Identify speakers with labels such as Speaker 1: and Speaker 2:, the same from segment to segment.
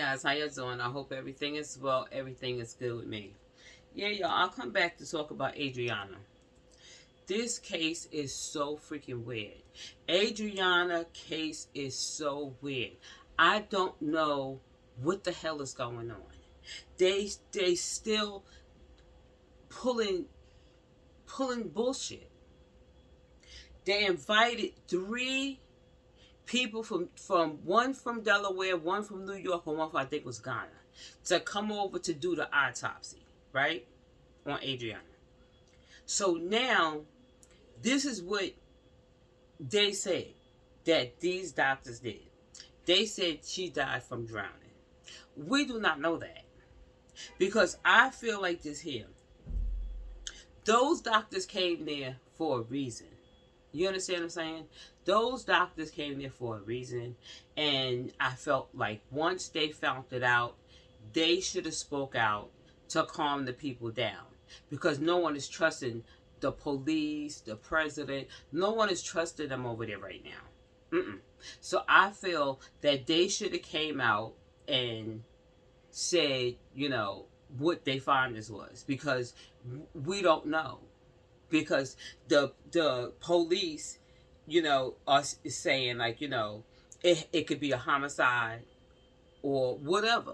Speaker 1: guys, how you doing? I hope everything is well. Everything is good with me. Yeah, y'all, I'll come back to talk about Adrianna. This case is so freaking weird. Adrianna case is so weird. I don't know what the hell is going on. They still pulling bullshit. They invited three people from one from Delaware, one from New York, and one from I think was Ghana, to come over to do the autopsy, right, on Adrianna. So now, this is what they said that these doctors did. They said she died from drowning. We do not know that, because I feel like this here. Those doctors came there for a reason. You understand what I'm saying? Those doctors came there for a reason, and I felt like once they found it out, they should have spoke out to calm the people down, because no one is trusting the police, the president. No one is trusting them over there right now. So I feel that they should have came out and said, what they findings was, because we don't know. Because the police, are saying like, it could be a homicide or whatever.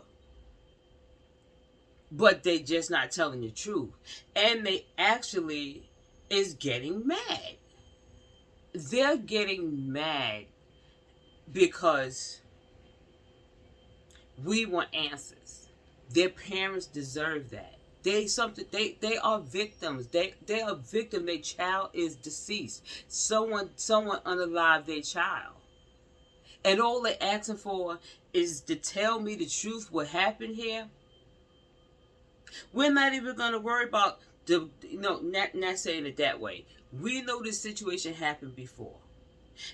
Speaker 1: But they just not telling the truth. And they actually is getting mad. They're getting mad because we want answers. Their parents deserve that. They are victims. They are victim. Their child is deceased. Someone unalived their child. And all they're asking for is to tell me the truth, what happened here. We're not even gonna worry about not saying it that way. We know this situation happened before,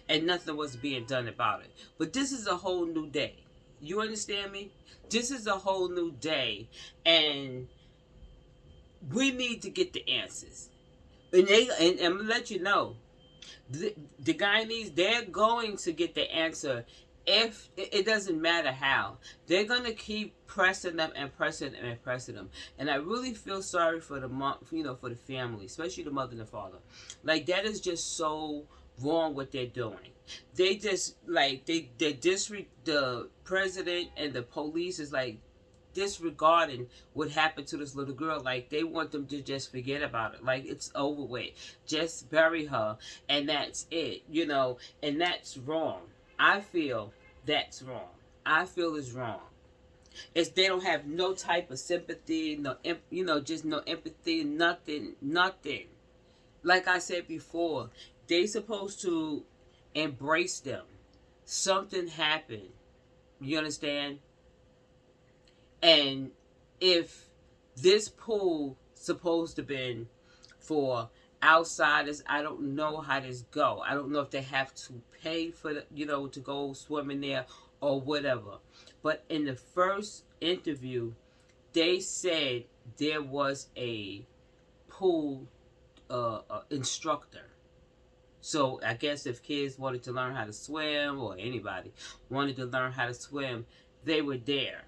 Speaker 1: and nothing was being done about it. But this is a whole new day. You understand me? This is a whole new day, and we need to get the answers. And I'm gonna let you know, the Guyanese, they're going to get the answer. If it doesn't matter how, they're gonna keep pressing them and pressing them and pressing them. And I really feel sorry for the for the family, especially the mother and the father. Like, that is just so wrong what they're doing. They just like the president and the police is like disregarding what happened to this little girl. Like, they want them to just forget about it. Like, it's over with. Just bury her, and that's it. And that's wrong. I feel that's wrong. I feel it's wrong. It's they don't have no type of sympathy, just no empathy, nothing. Like I said before, they supposed to embrace them. Something happened. You understand? And if this pool supposed to been for outsiders, I don't know how this go. I don't know if they have to pay for to go swimming there or whatever. But in the first interview, they said there was a pool instructor. So I guess if kids wanted to learn how to swim, or anybody wanted to learn how to swim, they were there.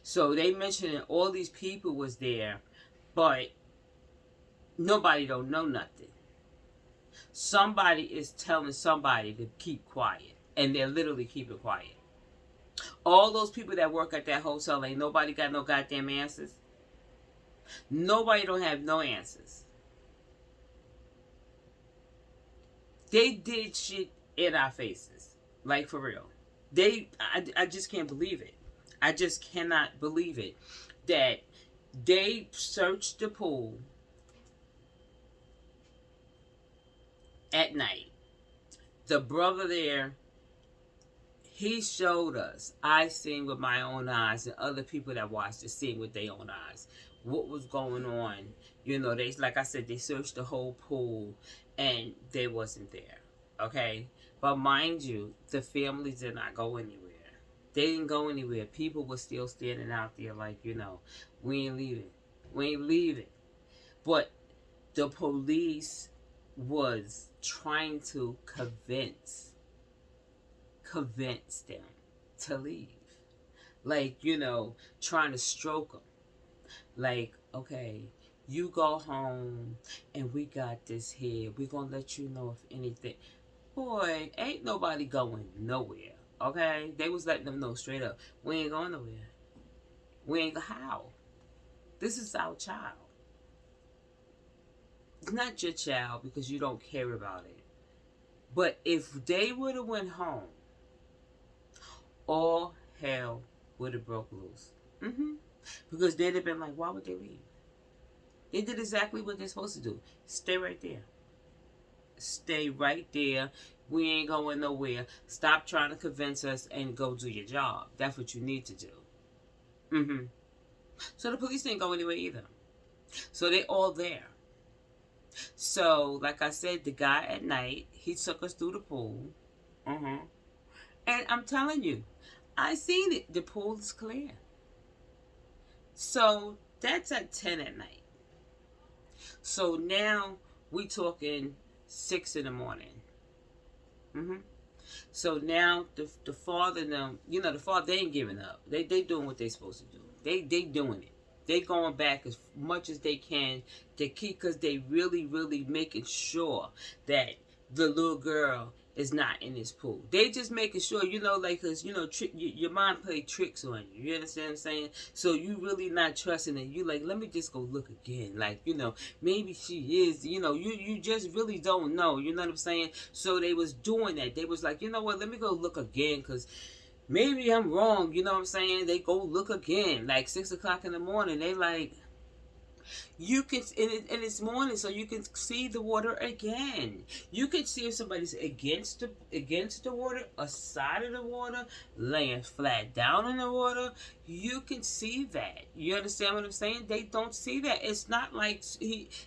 Speaker 1: So they mentioned that all these people was there, but nobody don't know nothing. Somebody is telling somebody to keep quiet, and they're literally keeping quiet. All those people that work at that hotel, ain't nobody got no goddamn answers. Nobody don't have no answers. They did shit in our faces. Like, for real. I just can't believe it. I just cannot believe it. That they searched the pool at night. The brother there, he showed us. I seen with my own eyes, and other people that watched it seen with their own eyes what was going on. They, like I said, they searched the whole pool and they wasn't there. Okay? But mind you, the families did not go anywhere. They didn't go anywhere. People were still standing out there like, we ain't leaving. We ain't leaving. But the police was trying to convince them to leave. like, you know, trying to stroke them. Like, okay, you go home and we got this here. We're going to let you know if anything. Boy, ain't nobody going nowhere. Okay? They was letting them know straight up. We ain't going nowhere. We ain't how. This is our child. It's not your child because you don't care about it. But if they would have went home, all hell would have broke loose. Because they'd have been like, why would they leave? They did exactly what they're supposed to do. Stay right there. Stay right there. We ain't going nowhere. Stop trying to convince us and go do your job. That's what you need to do. So the police didn't go anywhere either. So they all there. So, like I said, the guy at night, he took us through the pool. And I'm telling you, I seen it. The pool is clear. So that's at 10 at night. So now we talking 6 in the morning. So now the father them, you know, the father, they ain't giving up. They doing what they supposed to do. They doing it. They going back as much as they can to keep, because they really making sure that the little girl is not in this pool. They just making sure, you know, like, because, you know, your mind play tricks on you. You understand what I'm saying? So you really not trusting it. You like, let me just go look again. Like, you know, maybe she is, you know, you just really don't know. You know what I'm saying? So they was doing that. They was like, you know what, let me go look again, because maybe I'm wrong. You know what I'm saying? They go look again. Like 6 o'clock in the morning. They like, you can, and it's morning, so you can see the water again. You can see if somebody's against the water, aside of the water, laying flat down in the water. You can see that. You understand what I'm saying? They don't see that. It's not like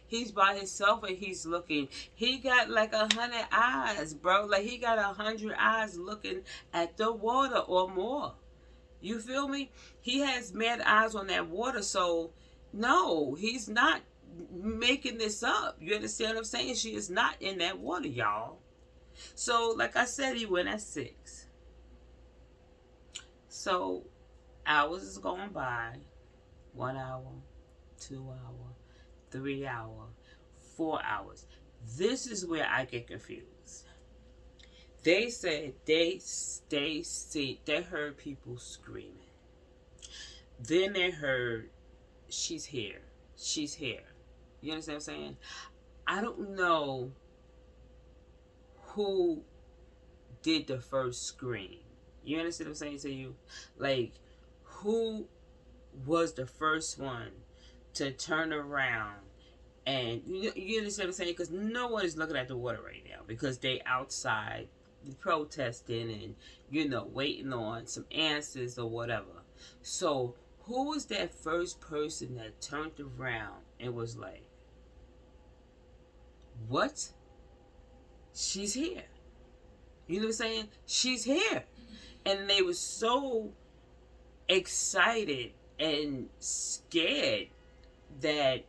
Speaker 1: he's by himself and he's looking. He got like 100 eyes, bro. Like he got 100 eyes looking at the water or more. You feel me? He has mad eyes on that water, so no, he's not making this up. You understand what I'm saying? She is not in that water, y'all. So, like I said, he went at 6. So, hours is going by. 1 hour, 2 hour, 3 hour, 4 hours. This is where I get confused. They said they heard people screaming. Then they heard, she's here. She's here. You understand what I'm saying? I don't know who did the first scream. You understand what I'm saying to you? Like, who was the first one to turn around? And you understand what I'm saying? Because no one is looking at the water right now, because they outside protesting and, you know, waiting on some answers or whatever. So who was that first person that turned around and was like, what? She's here. You know what I'm saying? She's here. And they were so excited and scared that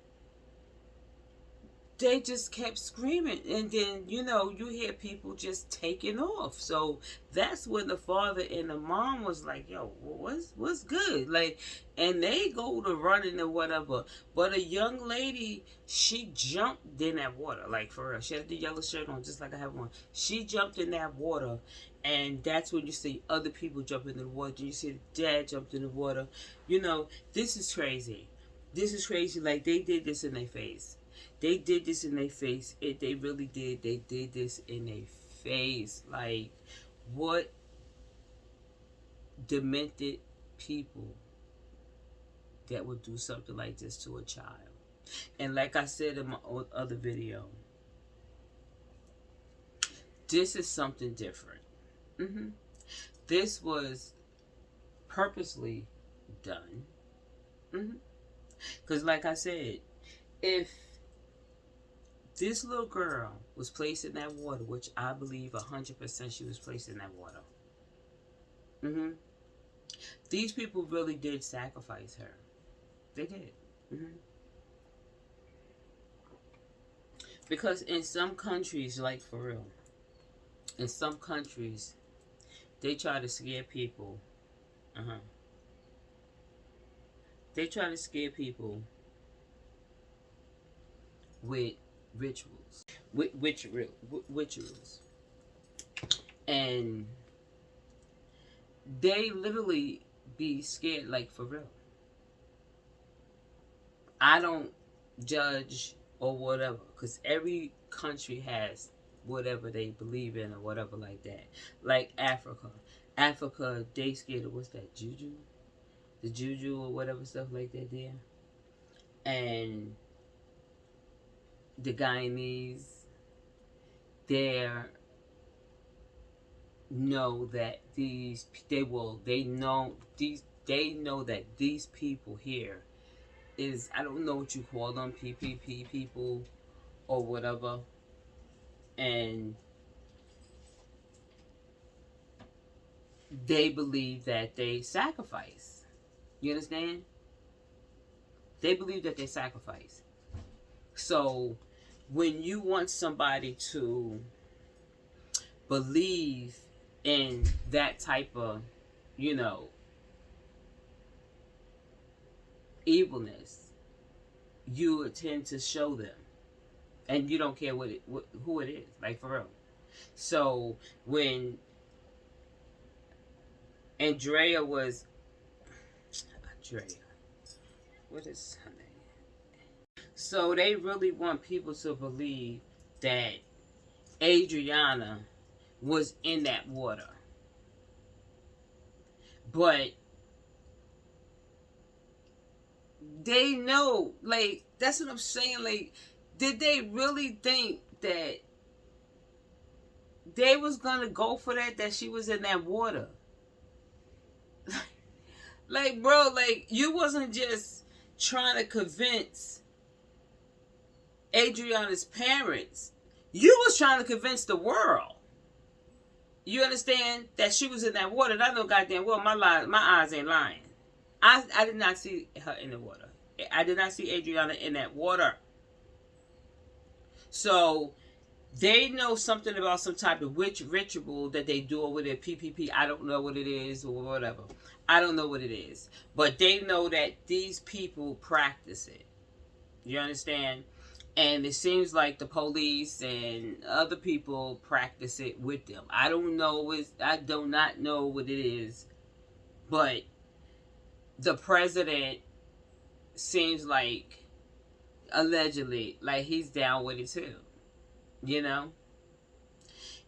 Speaker 1: they just kept screaming. And then, you know, you hear people just taking off. So that's when the father and the mom was like, yo, what's good? Like, and they go to running or whatever. But a young lady, she jumped in that water. Like, for real. She had the yellow shirt on, just like I have one. She jumped in that water. And that's when you see other people jump into the water. You see the dad jumped in the water. You know, this is crazy. This is crazy. Like, they did this in their face. They did this in their face. They really did. They did this in their face. Like, what demented people that would do something like this to a child? And like I said in my other video, this is something different. This was purposely done. Because like I said, if this little girl was placed in that water, which I believe 100% she was placed in that water. These people really did sacrifice her. They did. Because in some countries, like for real, in some countries, they try to scare people. They try to scare people with rituals, rituals, and they literally be scared, like, for real. I don't judge or whatever, because every country has whatever they believe in or whatever like that. Like Africa, they scared of, what's that, juju? The juju or whatever stuff like that there. And the Guyanese, they know that they know that these people here is, I don't know what you call them, PPP people or whatever, and they believe that they sacrifice. You understand? They believe that they sacrifice. So when you want somebody to believe in that type of, evilness, you tend to show them, and you don't care who it is, like, for real. So when Andrea, what is her name? So they really want people to believe that Adrianna was in that water. But they know, like, that's what I'm saying. Like, did they really think that they was gonna go for that she was in that water? Like, bro, like, you wasn't just trying to convince Adriana's parents. You was trying to convince the world. You understand that she was in that water? And I know goddamn well my eyes ain't lying. I did not see her in the water. I did not see Adrianna in that water. So they know something about some type of ritual that they do over their PPP. I don't know what it is or whatever. I don't know what it is. But they know that these people practice it. You understand? And it seems like the police and other people practice it with them. I don't know. I do not know what it is. But the president seems like, allegedly, like he's down with it too. You know?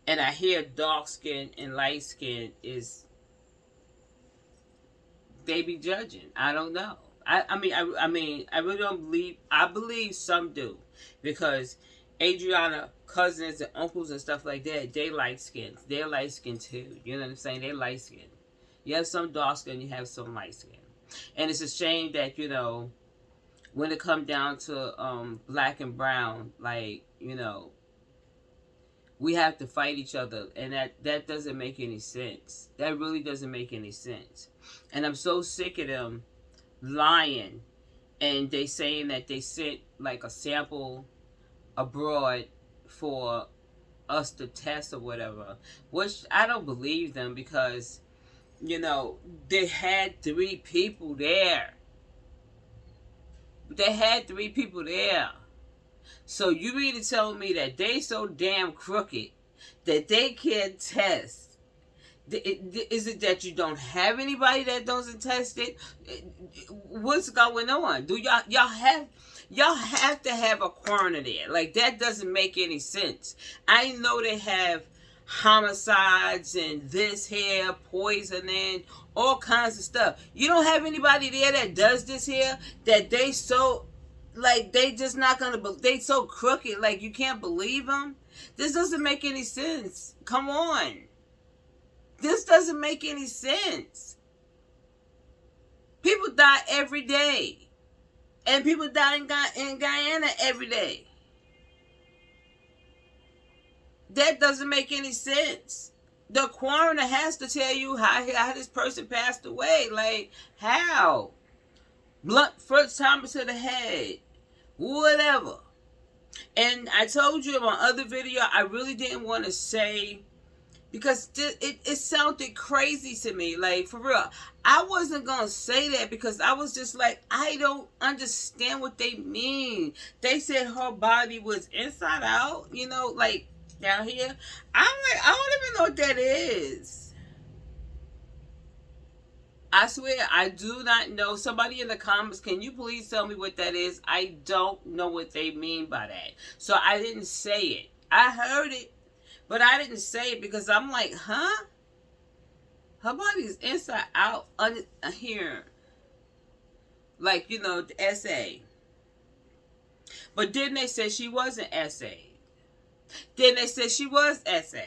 Speaker 1: And I hear dark skin and light skin is, they be judging. I don't know. I mean, I really don't believe. I believe some do, because Adriana cousins and uncles and stuff like that, they light skinned. They're light skinned too. You know what I'm saying? They light skinned. You have some dark skin, you have some light skin, and it's a shame that, when it comes down to black and brown, like, we have to fight each other, and that doesn't make any sense. That really doesn't make any sense. And I'm so sick of them lying, and they saying that they sent like a sample abroad for us to test or whatever, which I don't believe them, because they had 3 people there. They had 3 people there. So you mean to tell me that they so damn crooked that they can't test? Is it that you don't have anybody that doesn't test it? What's going on? Do y'all have to have a coroner there? Like, that doesn't make any sense. I know they have homicides and this here, poisoning, all kinds of stuff. You don't have anybody there that does this here, that they so, like, they just not gonna, they so crooked, like, you can't believe them? This doesn't make any sense. Come on. This doesn't make any sense. People die every day. And people die in Guyana every day. That doesn't make any sense. The coroner has to tell you how this person passed away. Like, how? Blunt first time to the head. Whatever. And I told you in my other video, I really didn't want to say, because it sounded crazy to me. Like, for real, I wasn't gonna say that because I was just like, I don't understand what they mean. They said her body was inside out, you know, like down here. I'm like, I don't even know what that is. I swear, I do not know. Somebody in the comments, can you please tell me what that is? I don't know what they mean by that. So I didn't say it. I heard it, but I didn't say it because I'm like, huh? Her body is inside out under here. Like, you know, the SA. But then they said she wasn't SA. Then they said she was SA.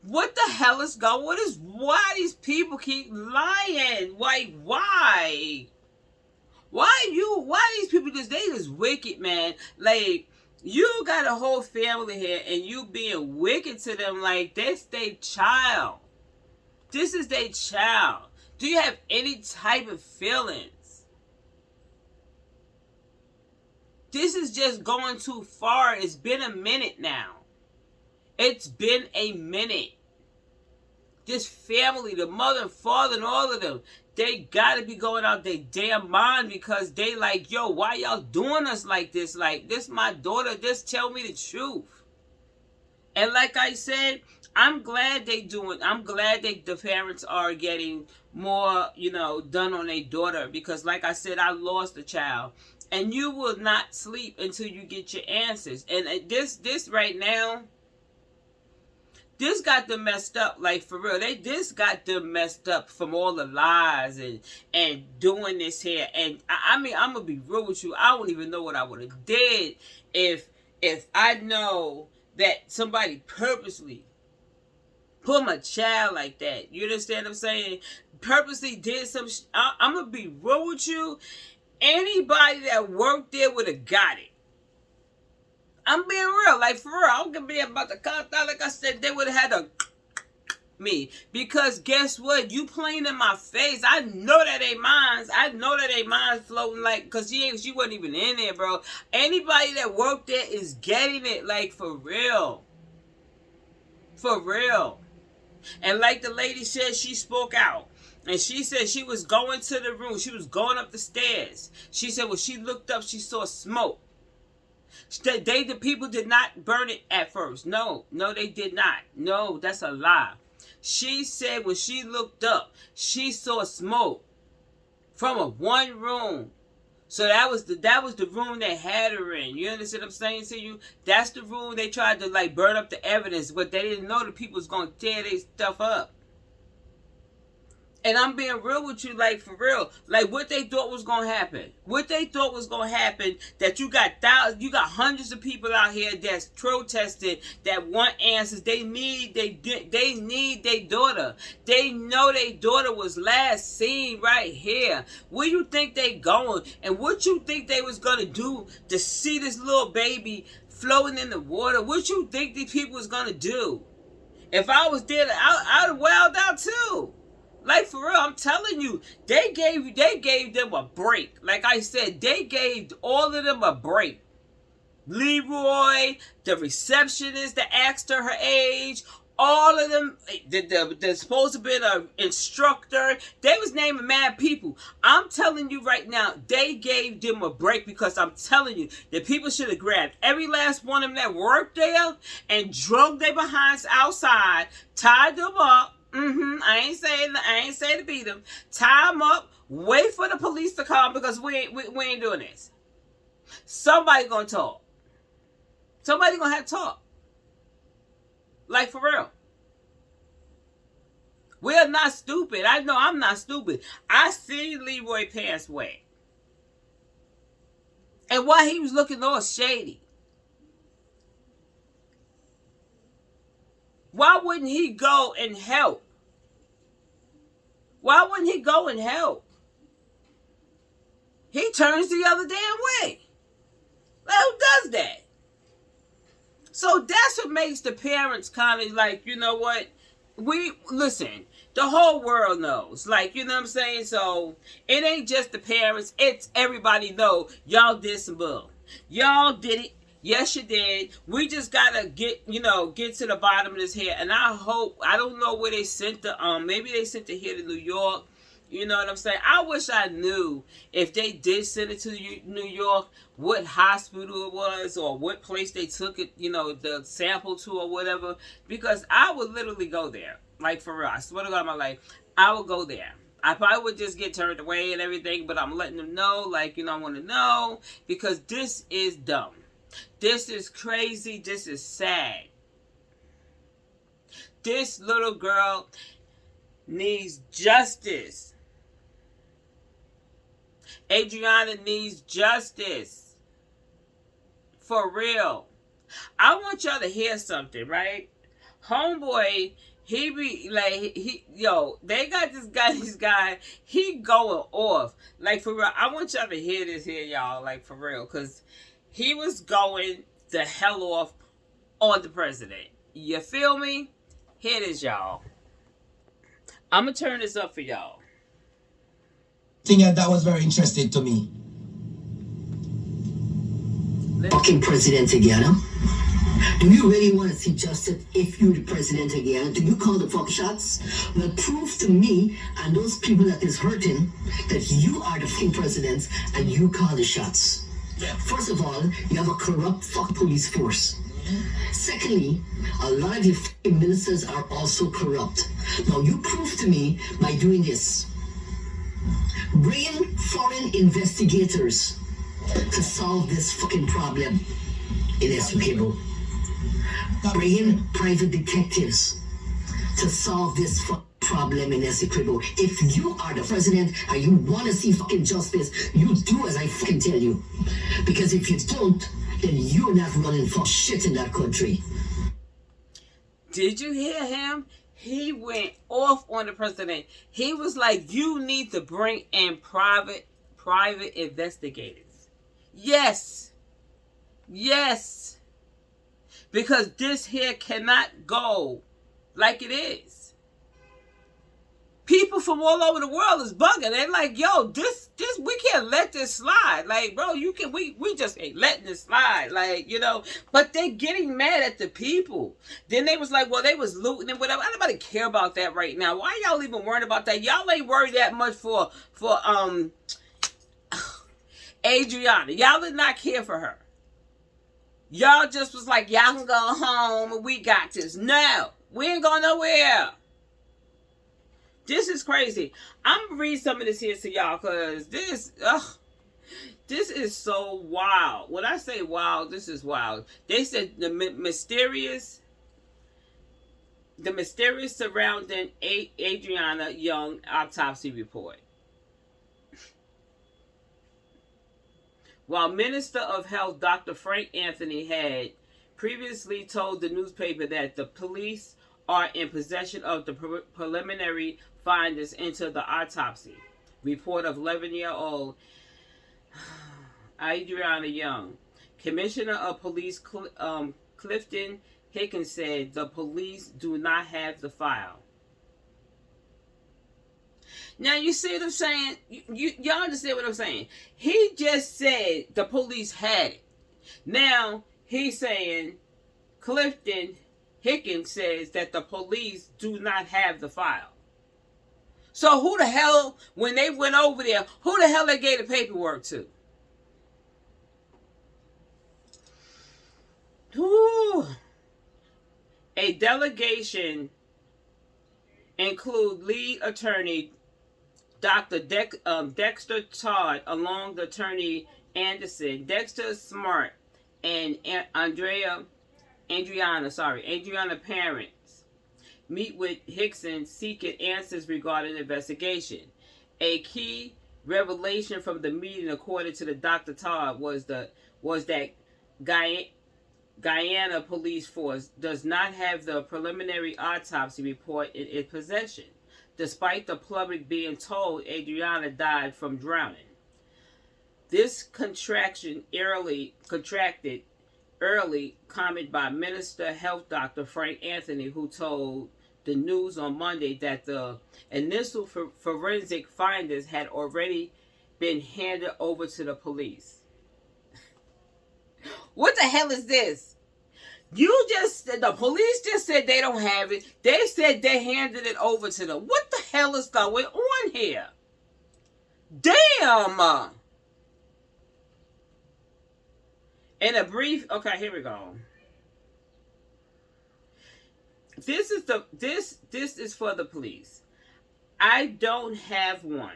Speaker 1: What the hell is going on? What is, why these people keep lying? Like, why? Why these people just, they just wicked, man. Like, you got a whole family here and you being wicked to them like that's their child. This is their child. Do you have any type of feelings? This is just going too far. It's been a minute now. It's been a minute. This family, the mother and father and all of them, they gotta be going out their damn mind because they like, yo, why y'all doing us like this? Like, this my daughter, just tell me the truth. And like I said, I'm glad the parents are getting more, you know, done on their daughter because like I said, I lost a child. And you will not sleep until you get your answers. And this right now, this got them messed up, like for real. This got them messed up from all the lies and doing this here. And I mean, I'm gonna be real with you. I don't even know what I would have did if I know that somebody purposely put my child like that. You understand what I'm saying? Purposely did some. I'm gonna be real with you. Anybody that worked there would have got it. I'm being real, like for real. I don't be about the contact. Like I said, they would have had to me because guess what? You playing in my face. I know that ain't mine. I know that ain't mine floating like because she wasn't even in there, bro. Anybody that worked there is getting it, like for real, for real. And like the lady said, she spoke out. And she said she was going to the room. She was going up the stairs. She said when she looked up, she saw smoke. The people did not burn it at first. No, they did not. No, that's a lie. She said when she looked up, she saw smoke from one room. So that was the room they had her in. You understand what I'm saying to you? That's the room they tried to like burn up the evidence, but they didn't know the people was gonna tear their stuff up. And I'm being real with you, like for real. Like what they thought was gonna happen. What they thought was gonna happen, that you got hundreds of people out here that's protested, that want answers. They need their daughter. They know their daughter was last seen right here. Where you think they going? And what you think they was gonna do to see this little baby floating in the water? What you think these people was gonna do? If I was there, I'd have wilded out too. Like for real, I'm telling you, they gave them a break. Like I said, they gave all of them a break. Leroy, the receptionist that asked her age, all of them, they're supposed to be an instructor. They was naming mad people. I'm telling you right now, they gave them a break because I'm telling you, the people should have grabbed every last one of them that worked there and drug their behinds outside, tied them up. I ain't saying to beat them. Tie them up. Wait for the police to come because we ain't doing this. Somebody gonna talk. Somebody gonna have to talk. Like for real. We're not stupid. I know I'm not stupid. I see Leroy pants wet. And why he was looking all shady. Why wouldn't he go and help? Why wouldn't he go and help? He turns the other damn way. Like, who does that? So that's what makes the parents kind of like, you know what? Listen, the whole world knows. Like, you know what I'm saying? So it ain't just the parents. It's everybody know y'all did some bull. Y'all did it. Yes, you did. We just gotta get to the bottom of this here. And I hope, I don't know where they sent the, maybe they sent it here to New York. You know what I'm saying? I wish I knew if they did send it to New York, what hospital it was or what place they took it, the sample to or whatever. Because I would literally go there. Like, for real. I swear to God, my life, I would go there. I probably would just get turned away and everything, but I'm letting them know, like, I want to know, because this is dumb. This is crazy. This is sad. This little girl needs justice. ADRIANNA needs justice. For real. I want y'all to hear something, right? Homeboy, he be like, they got this guy, he going off. Like, for real. I want y'all to hear this here, y'all. Like, for real. Because he was going the hell off on the president. You feel me? Here it is, y'all. I'm going to turn this up for y'all.
Speaker 2: Thing that was very interesting to me.
Speaker 3: Fucking president of Guyana. Do you really want to see justice if you're the president of Guyana? Do you call the fuck shots? Well, prove to me and those people that is hurting that you are the fucking president and you call the shots. First of all, you have a corrupt fuck police force. Secondly, a lot of your fucking ministers are also corrupt. Now, you prove to me by doing this. Bring in foreign investigators to solve this fucking problem in Essequibo. Bring in private detectives to solve this fucking problem in Essequibo. If you are the president and you want to see fucking justice, you do as I fucking tell you. Because if you don't, then you're not running for shit in that country.
Speaker 1: Did you hear him? He went off on the president. He was like, you need to bring in private investigators. Yes. Yes. Because this here cannot go like it is. People from all over the world is bugging. They're like, yo, this, we can't let this slide. Like, bro, we just ain't letting this slide. Like, but they're getting mad at the people. Then they was like, well, they was looting and whatever. Nobody care about that right now. Why y'all even worried about that? Y'all ain't worried that much for ADRIANNA. Y'all did not care for her. Y'all just was like, y'all can go home and we got this. No, we ain't going nowhere. This is crazy. I'm going to read some of this here to y'all because this is so wild. When I say wild, this is wild. They said the mysterious surrounding ADRIANNA Younge autopsy report. While Minister of Health Dr. Frank Anthony had previously told the newspaper that the police are in possession of the preliminary findings into the autopsy report of 11-year-old ADRIANNA Younge, Commissioner of Police Clifton Hickens said the police do not have the file. Now, you see what I'm saying? Y'all understand what I'm saying? He just said the police had it. Now, he's saying Clifton Hickens says that the police do not have the file. So who the hell, when they went over there, who the hell they gave the paperwork to? Ooh. A delegation include lead attorney Dr. Dexter Todd, along the attorney Anderson, Dexter Smart, and ADRIANNA parents meet with Hickson seeking answers regarding the investigation. A key revelation from the meeting, according to the Dr. Todd, was that Guyana police force does not have the preliminary autopsy report in its possession, despite the public being told ADRIANNA died from drowning. This contracted early comment by Minister of Health Dr. Frank Anthony, who told the news on Monday that the initial forensic findings had already been handed over to the police. What the hell is this? The police just said they don't have it. They said they handed it over to them. What the hell is going on here? Damn! In a brief, okay, here we go. This is for the police. I don't have one,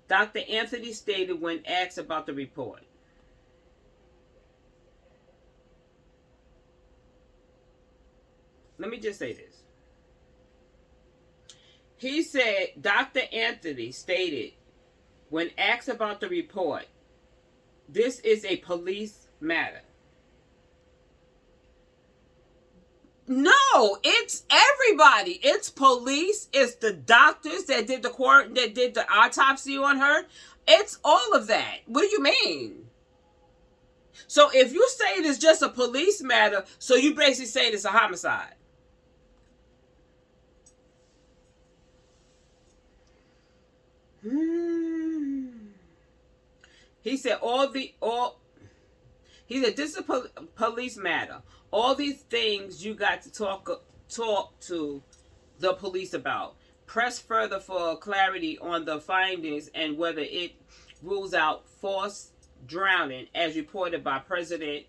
Speaker 1: Dr. Anthony stated when asked about the report. Let me just say this. He said, Dr. Anthony stated when asked about the report, this is a police matter. No, it's everybody. It's police. It's the doctors that did the autopsy on her. It's all of that. What do you mean? So if you say it is just a police matter, so you basically say it's a homicide. He said he said this is a police matter. All these things you got to talk to the police about. Press further for clarity on the findings and whether it rules out forced drowning, as reported by President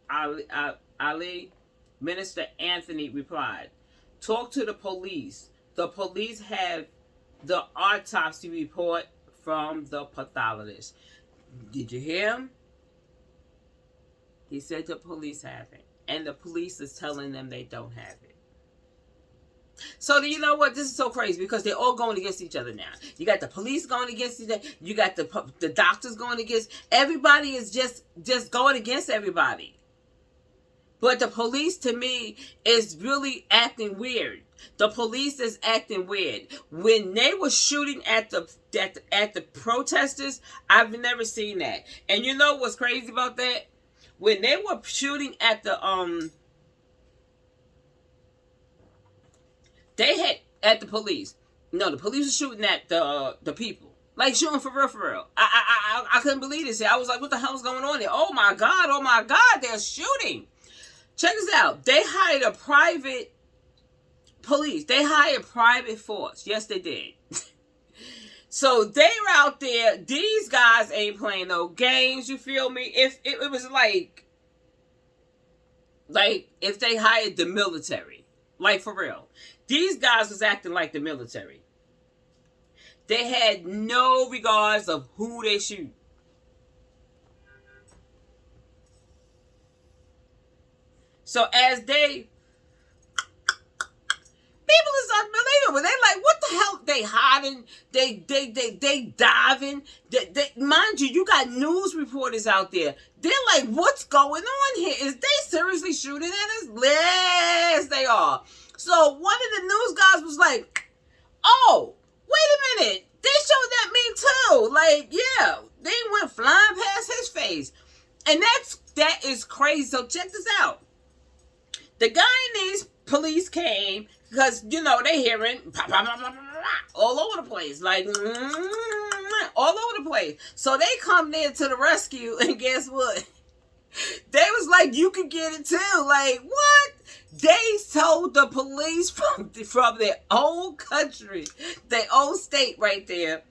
Speaker 1: Ali. Minister Anthony replied, "Talk to the police. The police have the autopsy report from the pathologist." Did you hear him? He said the police have it. And the police is telling them they don't have it. So you know what? This is so crazy because they're all going against each other now. You got the police going against each other. You got the doctors going against. Everybody is just going against everybody. But the police, to me, is really acting weird. The police is acting weird. When they were shooting at the protesters, I've never seen that. And you know what's crazy about that? When they were shooting at the police. No, the police were shooting at the people. Like shooting for real. I couldn't believe this. I was like, what the hell is going on here? Oh my God, they're shooting. Check this out. They hired a private police. They hired private force. Yes, they did. So they were out there. These guys ain't playing no games. You feel me? If it was like if they hired the military, like for real, these guys was acting like the military. They had no regards of who they shoot. So as they, people is unbelievable. They like, what the hell? They hiding. They diving. Mind you, you got news reporters out there. They're like, what's going on here? Is they seriously shooting at us? Yes, they are. So one of the news guys was like, oh, wait a minute. They showed at me too. Like, yeah, they went flying past his face. And that is crazy. So check this out. The Guyanese police came because, you know, they hearing all over the place. Like, all over the place. So they come there to the rescue, and guess what? They was like, you can get it too. Like, what? They told the police from their own country, their own state right there,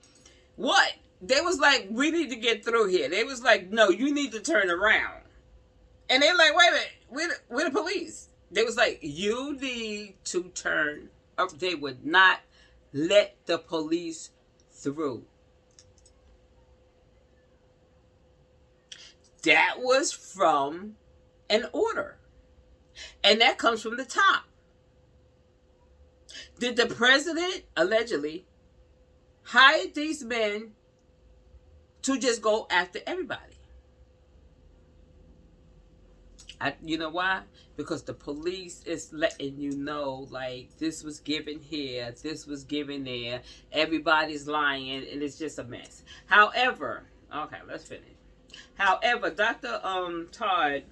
Speaker 1: what? They was like, we need to get through here. They was like, no, you need to turn around. And they're like, wait a minute, we're the police. They was like, you need to turn up. They would not let the police through. That was from an order. And that comes from the top. Did the president, allegedly, hire these men to just go after everybody? You know why? Because the police is letting you know, like, this was given here, this was given there, everybody's lying, and it's just a mess. However, okay, let's finish. However, Dr. Todd,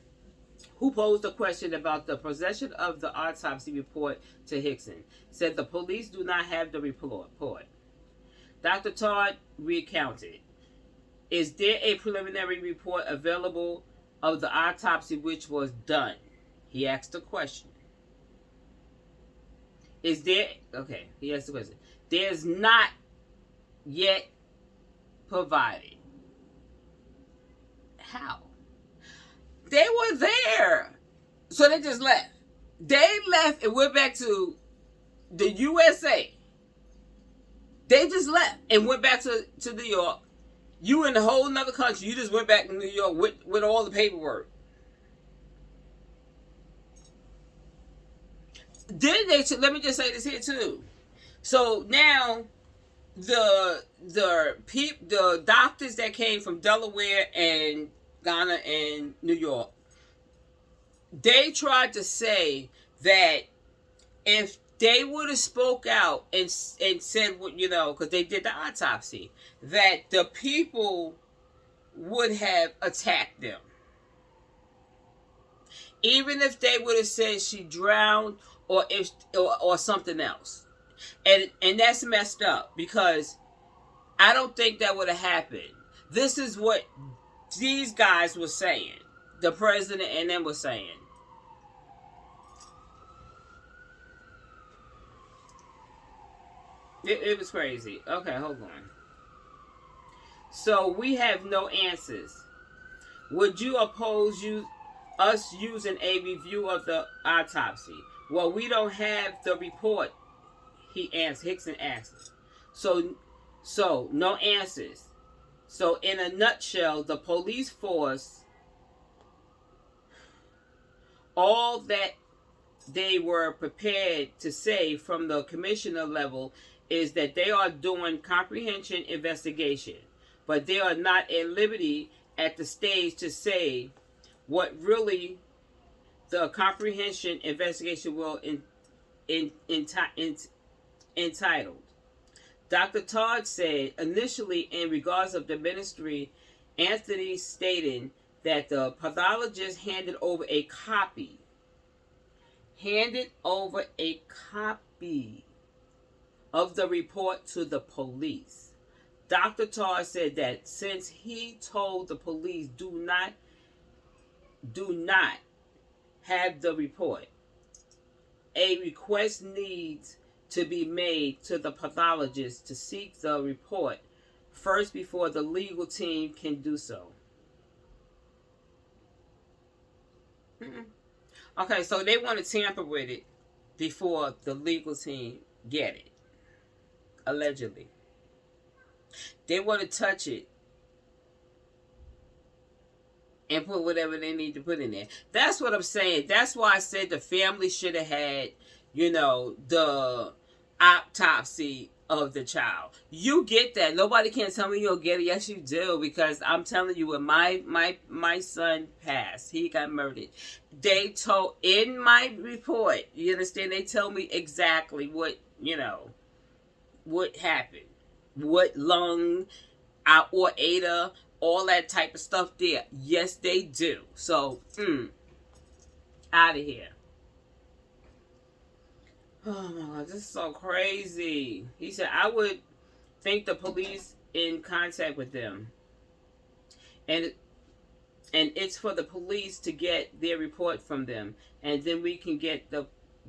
Speaker 1: who posed a question about the possession of the autopsy report to Hickson, said the police do not have the report. Dr. Todd recounted, is there a preliminary report available of the autopsy which was done. He asked the question. Is there... Okay, he asked the question. There's not yet provided. How? They were there. So they just left. They left and went back to the USA. They just left and went back to New York. You in a whole nother country. You just went back to New York with all the paperwork. Then let me just say this here too. So now the doctors that came from Delaware and Ghana and New York, they tried to say that if they would have spoke out and said, you know, because they did the autopsy, that the people would have attacked them. Even if they would have said she drowned or something else. And that's messed up because I don't think that would have happened. This is what these guys were saying. The president and them were saying. It was crazy. Okay, hold on. So we have no answers. Would you oppose us using a review of the autopsy? Well, we don't have the report. Hickson asked. So no answers. So in a nutshell, the police force, all that they were prepared to say from the commissioner level is that they are doing comprehension investigation, but they are not at liberty at the stage to say what really the comprehension investigation will entitled. Dr. Todd said initially in regards of the ministry, Anthony stating that the pathologist handed over a copy of the report to the police. Dr. Todd said that since he told the police do not have the report, a request needs to be made to the pathologist to seek the report first before the legal team can do so. Okay, so they want to tamper with it before the legal team get it. Allegedly. They want to touch it and put whatever they need to put in there. That's what I'm saying. That's why I said the family should have had, the autopsy of the child. You get that. Nobody can tell me you don't get it. Yes, you do. Because I'm telling you, when my son passed, he got murdered. They told, in my report, you understand, they told me exactly what happened. What lung, or ADA, all that type of stuff there. Yes, they do. So, out of here. Oh my God, this is so crazy. He said, I would think the police in contact with them. And it's for the police to get their report from them. And then we can get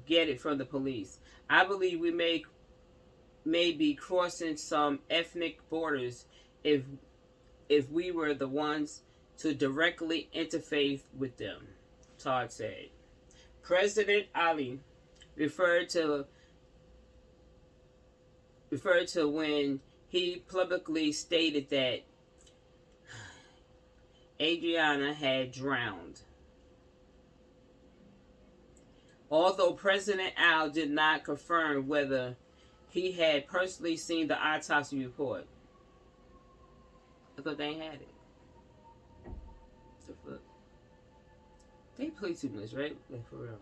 Speaker 1: it from the police. I believe we may be crossing some ethnic borders if we were the ones to directly interface with them, Todd said. President Ali referred to when he publicly stated that ADRIANNA had drowned. Although President Al did not confirm whether he had personally seen the autopsy report. I thought they had it. The fuck? They play too much, right? Like, for real.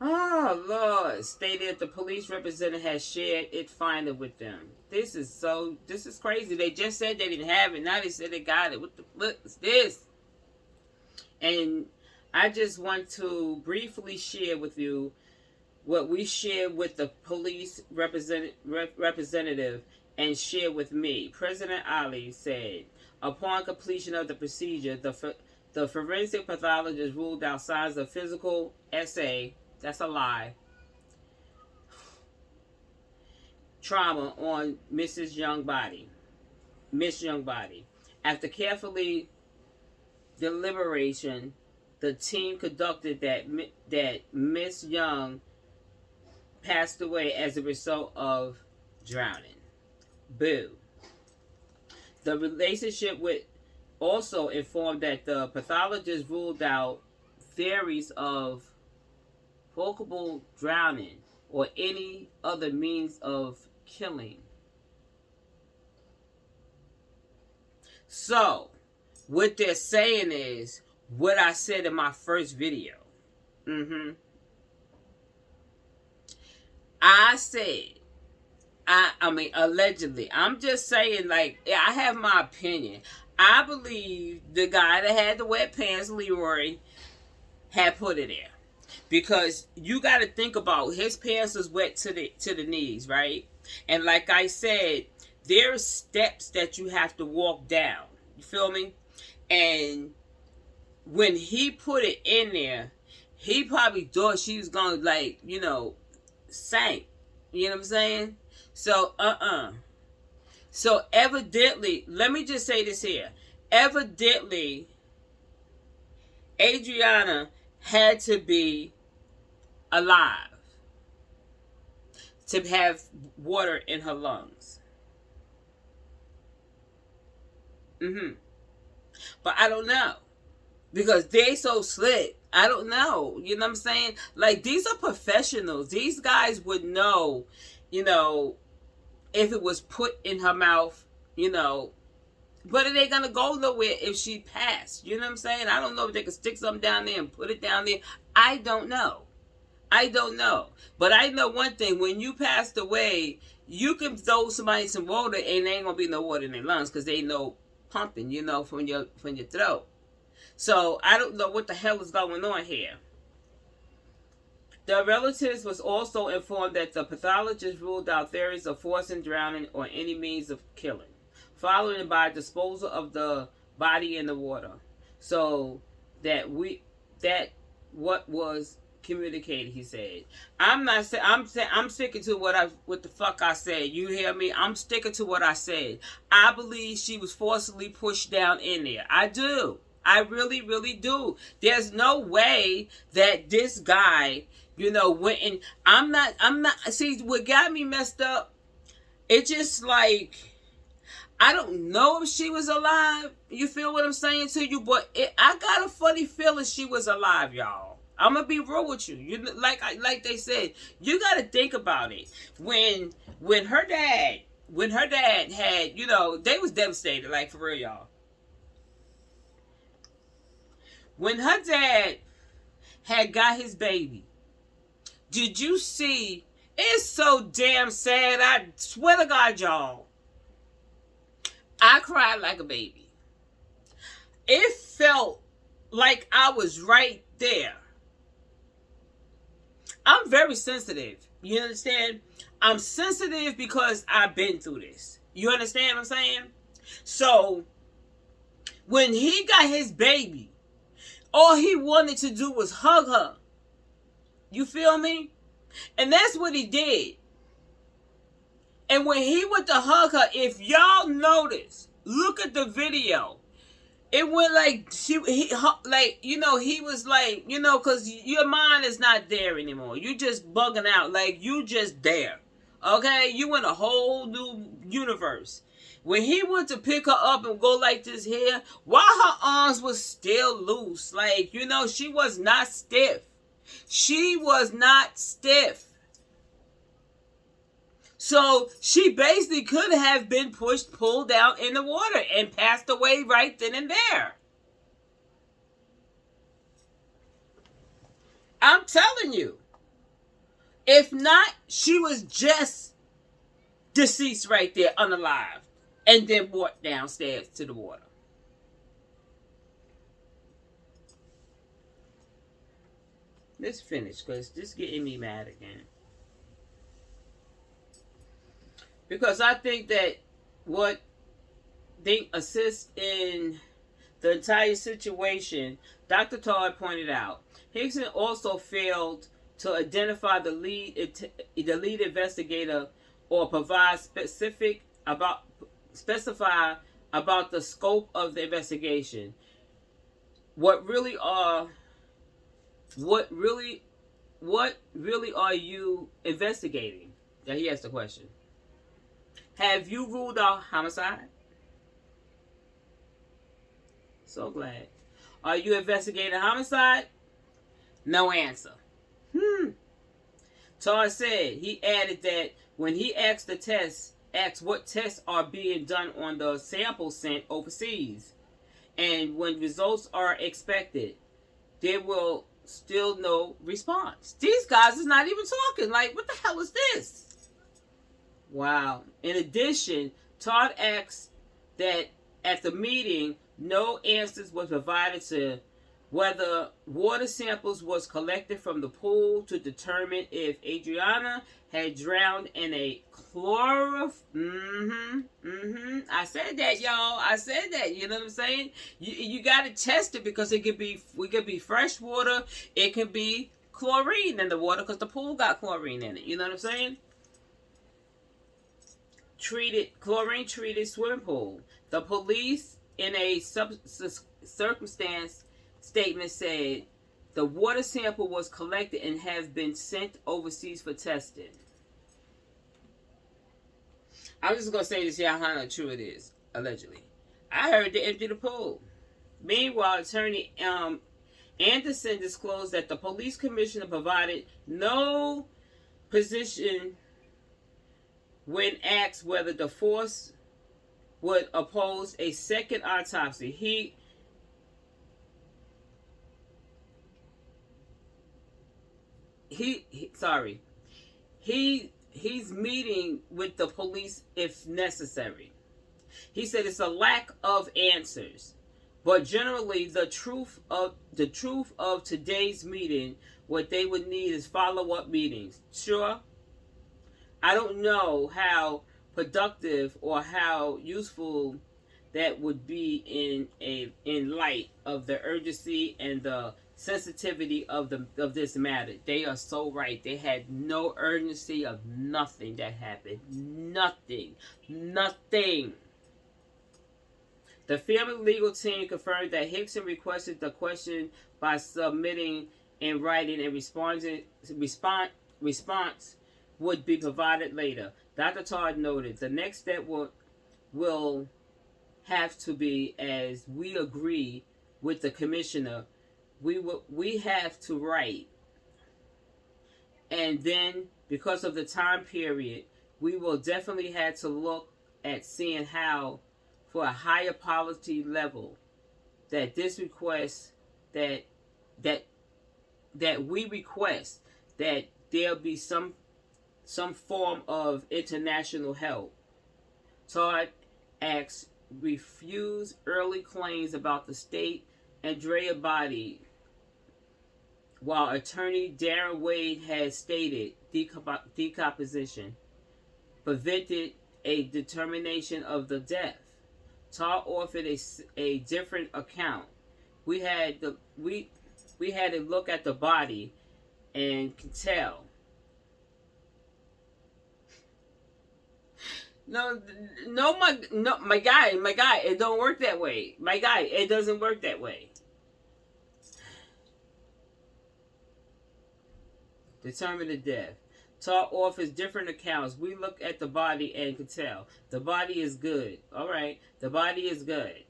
Speaker 1: Oh, Lord. Stated the police representative has shared it finding with them. This is crazy. They just said they didn't have it. Now they said they got it. What the fuck is this? And I just want to briefly share with you what we shared with the police representative and shared with me. President Ali said, upon completion of the procedure, The forensic pathologist ruled out signs of physical SA, that's a lie, trauma on Miss Younge body. After carefully deliberation, the team concluded that Miss Younge passed away as a result of drowning. Boo. The relationship with also informed that the pathologist ruled out theories of culpable drowning or any other means of killing. So, what they're saying is what I said in my first video. I said, I mean, allegedly. I'm just saying, like, I have my opinion. I believe the guy that had the wet pants, Leroy, had put it there. Because you got to think about, his pants was wet to the knees, right? And like I said, there's steps that you have to walk down. You feel me? And when he put it in there, he probably thought she was going to, like, you know, sink. You know what I'm saying? So, So, evidently, let me just say this here. Evidently, Adrianna had to be alive to have water in her lungs. But I don't know. Because they so slick. I don't know. You know what I'm saying? Like, these are professionals. These guys would know, you know, if it was put in her mouth, you know. But it ain't going to go nowhere if she passed. You know what I'm saying? I don't know if they could stick something down there and put it down there. I don't know. But I know one thing. When you passed away, you can throw somebody some water and there ain't going to be no water in their lungs because they ain't no pumping, you know, from your throat. So, I don't know what the hell is going on here. The relatives was also informed that the pathologist ruled out theories of forcing drowning or any means of killing, followed by disposal of the body in the water. So, that what was communicated, he said. I'm sticking to what the fuck I said. You hear me? I'm sticking to what I said. I believe she was forcibly pushed down in there. I do. I really, really do. There's no way that this guy, you know, went and I'm not, see, what got me messed up, it just like, I don't know if she was alive. You feel what I'm saying to you? But I got a funny feeling she was alive, y'all. I'm gonna be real with you. You like they said, you got to think about it. When her dad had, you know, they was devastated, like for real, y'all. When her dad had got his baby, did you see? It's so damn sad. I swear to God, y'all. I cried like a baby. It felt like I was right there. I'm very sensitive. You understand? I'm sensitive because I've been through this. You understand what I'm saying? So, when he got his baby, all he wanted to do was hug her. You feel me? And that's what he did. And when he went to hug her, if y'all notice, look at the video. It went like, he was like, you know, because your mind is not there anymore. You just bugging out. Like, you just there. Okay? You in a whole new universe. When he went to pick her up and go like this here, while her arms was still loose, like, you know, she was not stiff. She was not stiff. So, she basically could have been pulled down in the water and passed away right then and there. I'm telling you. If not, she was just deceased right there, unalive. And then walked downstairs to the water. Let's finish, because this is getting me mad again. Because I think that what they assist in the entire situation, Dr. Todd pointed out, Hickson also failed to identify the lead investigator or specify about the scope of the investigation. What really are you investigating? Yeah, he asked the question. Have you ruled out homicide? So glad. Are you investigating homicide? No answer. Todd said, he added that when he asked what tests are being done on the sample sent overseas, and when results are expected, there will still no response. These guys is not even talking. Like, what the hell is this? Wow. In addition, Todd asked that at the meeting, no answers was provided to whether water samples was collected from the pool to determine if Adrianna had drowned in a I said that, y'all. I said that. You know what I'm saying? You got to test it because it could be fresh water. It can be chlorine in the water because the pool got chlorine in it. You know what I'm saying? Chlorine treated swimming pool. The police in a circumstance statement said the water sample was collected and has been sent overseas for testing. I'm just gonna say this here, how true it is. Allegedly, I heard they emptied the pool. Meanwhile, attorney Anderson disclosed that the police commissioner provided no position when asked whether the force would oppose a second autopsy. He's meeting with the police if necessary. He said it's a lack of answers, but generally the truth of today's meeting, what they would need is follow-up meetings. Sure, I don't know how productive or how useful that would be in light of the urgency and the sensitivity of this matter. They are so right. They had no urgency of nothing that happened. Nothing. The family legal team confirmed that Hickson requested the question by submitting in writing, and response would be provided later. Dr. Todd noted the next step will have to be, as we agree with the commissioner, we have to write, and then because of the time period, we will definitely have to look at seeing how, for a higher policy level, that this request that we request that there be some form of international help. Todd asks, refuse early claims about the state Andrea body, while attorney Darren Wade has stated decomposition prevented a determination of the death. Todd offered a different account. We had a look at the body and could tell. No, my guy, it don't work that way. My guy, it doesn't work that way. Determine the death. Todd offers different accounts. We look at the body and can tell. The body is good. All right, the body is good.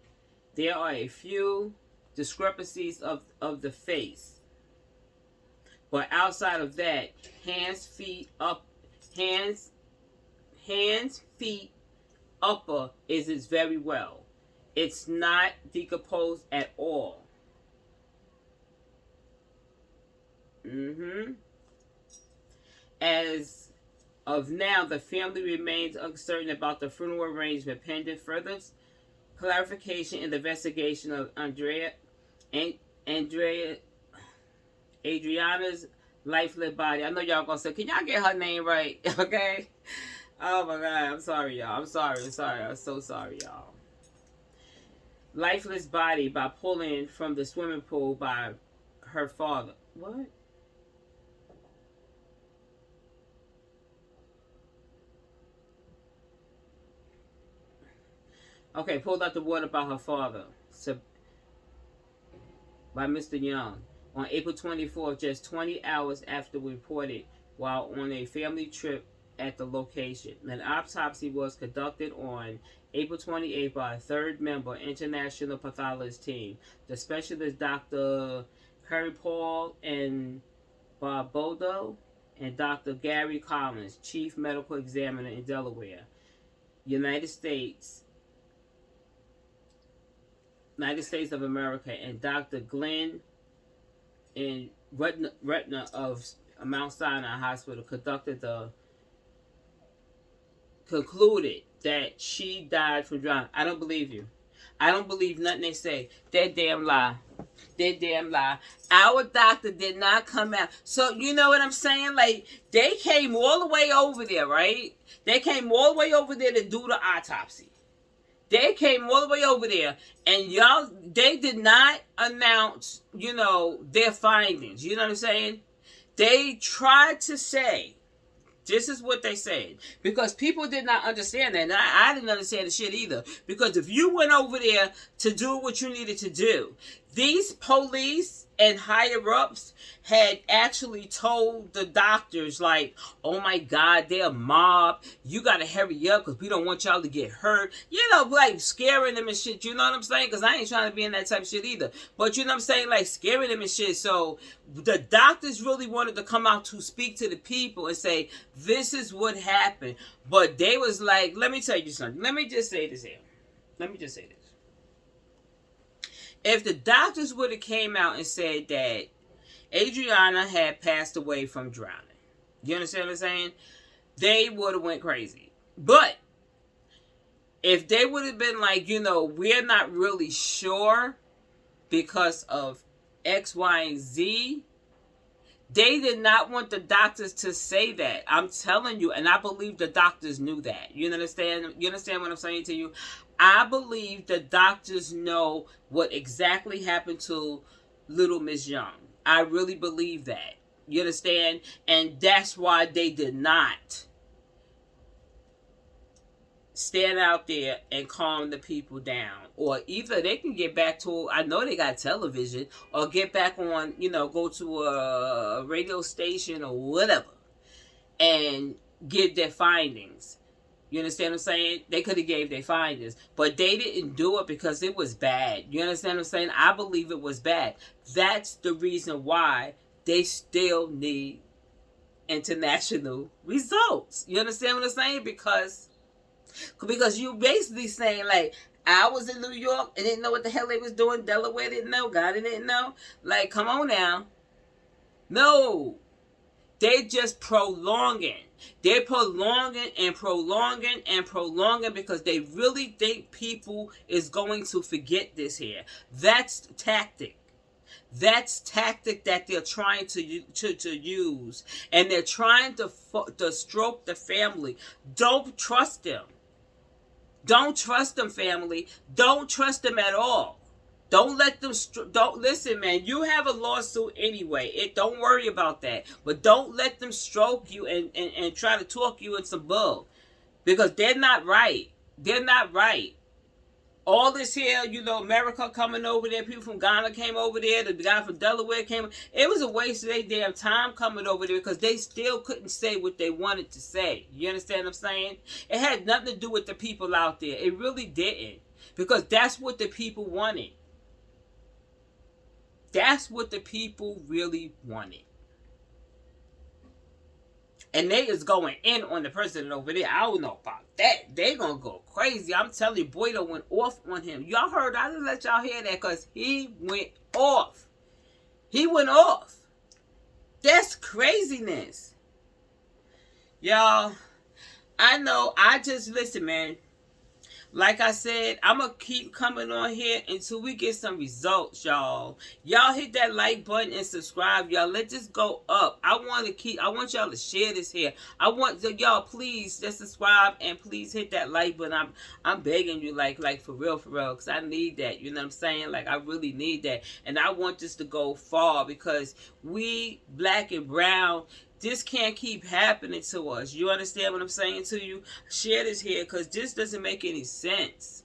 Speaker 1: There are a few discrepancies of the face. But outside of that, hands, feet, upper is very well. It's not decomposed at all. As of now, the family remains uncertain about the funeral arrangement, pending further clarification in the investigation of Adrianna's lifeless body. I know y'all gonna say, can y'all get her name right? Okay? Oh my God, I'm sorry, y'all. I'm so sorry, y'all. lifeless body by pulling from the swimming pool by her father. What? Okay, pulled out the water by her father. By Mr. Young on April 24th, just 20 hours after reported while on a family trip at the location. An autopsy was conducted on April 28th by a third member international pathologist team, the specialist Dr. Curry Paul and Barbodo, and Dr. Gary Collins, chief medical examiner in Delaware, United States of America, and Dr. Glenn and Retna of Mount Sinai Hospital concluded that she died from drowning. I don't believe you. I don't believe nothing they say. That damn lie. That damn lie. Our doctor did not come out. So you know what I'm saying? Like, they came all the way over there, right? They came all the way over there to do the autopsy. They came all the way over there, and they did not announce, their findings. You know what I'm saying? They tried to say, this is what they said, because people did not understand that, and I didn't understand the shit either, because if you went over there to do what you needed to do, these police and higher-ups had actually told the doctors, like, oh my God, they're a mob, you gotta hurry up because we don't want y'all to get hurt, like scaring them and shit, you know what I'm saying? Because I ain't trying to be in that type of shit either, but you know what I'm saying, like scaring them and shit. So the doctors really wanted to come out to speak to the people and say, this is what happened, but they was like, let me tell you something, let me just say this. If the doctors would have came out and said that ADRIANNA had passed away from drowning, you understand what I'm saying? They would have went crazy. But if they would have been like, we're not really sure because of X, Y, and Z, they did not want the doctors to say that. I'm telling you, and I believe the doctors knew that. You understand? You understand what I'm saying to you? I believe the doctors know what exactly happened to little Miss Young. I really believe that. You understand? And that's why they did not stand out there and calm the people down. Or either they can get back to, I know they got television, or get back on, go to a radio station or whatever and give their findings. You understand what I'm saying? They could have gave their findings, but they didn't do it because it was bad. You understand what I'm saying? I believe it was bad. That's the reason why they still need international results. You understand what I'm saying? Because you basically saying, like, I was in New York and didn't know what the hell they was doing. Delaware didn't know. God didn't know. Like, come on now. No. They just prolonging. They're prolonging and prolonging and prolonging because they really think people is going to forget this here. That's tactic. That's tactic that they're trying to use. And they're trying to stroke the family. Don't trust them. Don't trust them, family. Don't trust them at all. Don't let them, don't listen, man. You have a lawsuit anyway. Don't worry about that. But don't let them stroke you and try to talk you in some bull. Because they're not right. They're not right. All this here, America coming over there, people from Ghana came over there, the guy from Delaware came. It was a waste of their damn time coming over there because they still couldn't say what they wanted to say. You understand what I'm saying? It had nothing to do with the people out there. It really didn't. Because that's what the people wanted. That's what the people really wanted. And they is going in on the president over there. I don't know about that. They gonna go crazy. I'm telling you, Boydo went off on him. Y'all heard, I didn't let y'all hear that because he went off. He went off. That's craziness. Y'all, I know, listen, man. Like I said, I'm going to keep coming on here until we get some results, y'all. Y'all hit that like button and subscribe, y'all. Let this go up. I want y'all to share this here. I want y'all, please just subscribe and please hit that like button. I'm begging you, like for real, because I need that. You know what I'm saying? Like, I really need that. And I want this to go far because we, black and brown, this can't keep happening to us. You understand what I'm saying to you? Share this here because this doesn't make any sense.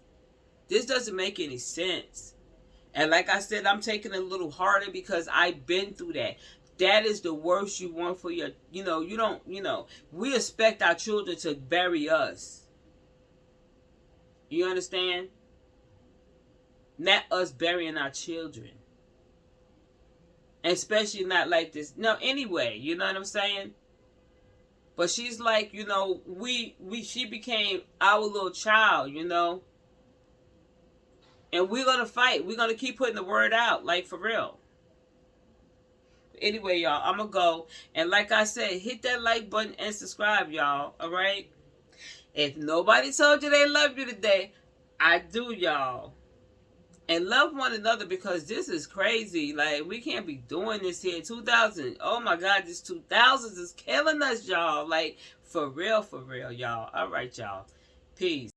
Speaker 1: This doesn't make any sense. And like I said, I'm taking it a little harder because I've been through that. That is the worst you want for your, we expect our children to bury us. You understand? Not us burying our children. Especially not like this. No, anyway, you know what I'm saying? But she's like, she became our little child, And we're going to fight. We're going to keep putting the word out, like for real. Anyway, y'all, I'm going to go. And like I said, hit that like button and subscribe, y'all. All right? If nobody told you they love you today, I do, y'all. And love one another because this is crazy. Like, we can't be doing this here. 2000. Oh, my God. This 2000s is killing us, y'all. Like, for real, y'all. All right, y'all. Peace.